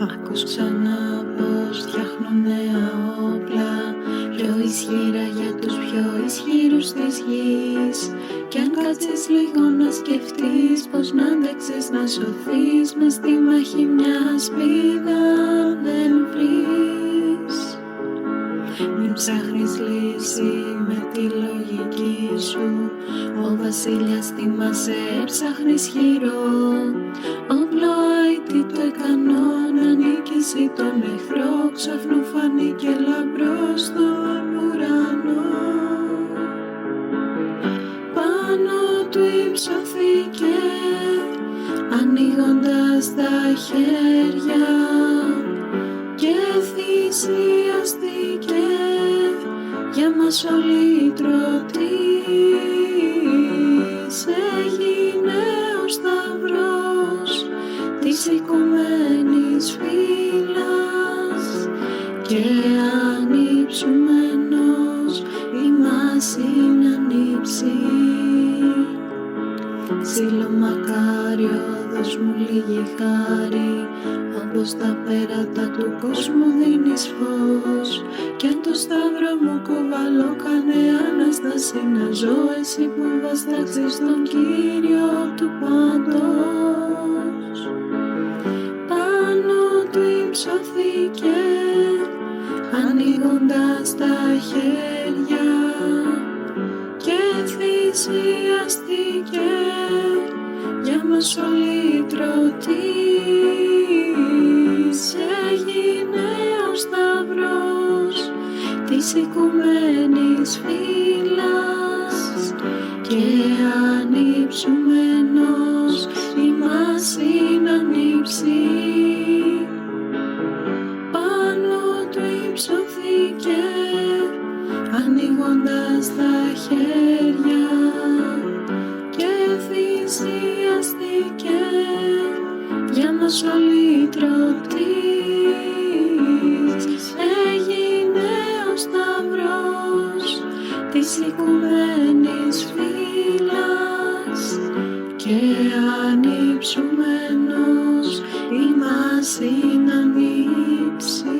Ακούς ξανά πως φτιάχνουν νέα όπλα, πιο ισχυρά για τους πιο ισχυρούς της γης. Κι αν κάτσεις λίγο να σκεφτείς πως να αντέξεις να σωθείς, μες στη μάχη μια σπίδα δεν βρεις. Μην ψάχνεις λύση με τη λογική σου, ο βασιλιάς θυμάσαι ψάχνει ισχυρό όπλο, αητή το ικανό να νικήσει τον εχθρό. Ξαφνού φανήκε λαμπρό στον ουρανό, πάνω του υψωθήκε ανοίγοντας τα χέρια και θυσιαστήκε για μας ο λυτρωτής. Έγινε ο σταυρός της οικουμένης φύλας και ανυψωμένος ημάς είναι ανύψη. Ξύλο μακάριο, δώσ' μου λίγη χάρη, όπως τα πέρατα του κόσμου δίνεις φως. Κι αν το σταυρό μου κουβαλώ κάνε Ανάσταση να ζω, εσύ που βαστάξεις τον Κύριο του παντός. Πάνω του υψωθήκε ανοίγοντας τα χέρια και θυσιαστήκε για μας ο λυτρωτής. Έγινε ο σταυρός της οικουμένης φύλας και ανυψωμένος ημάς είναι ανύψη. Πάνω του υψωθήκε ανοίγοντας τα χέρια και θυσιαστήκε για μας ο λυτρωτής. Έγινε ο σταυρός της οικουμένης φύλας και ανυψωμένος ημάς είναι ανύψη.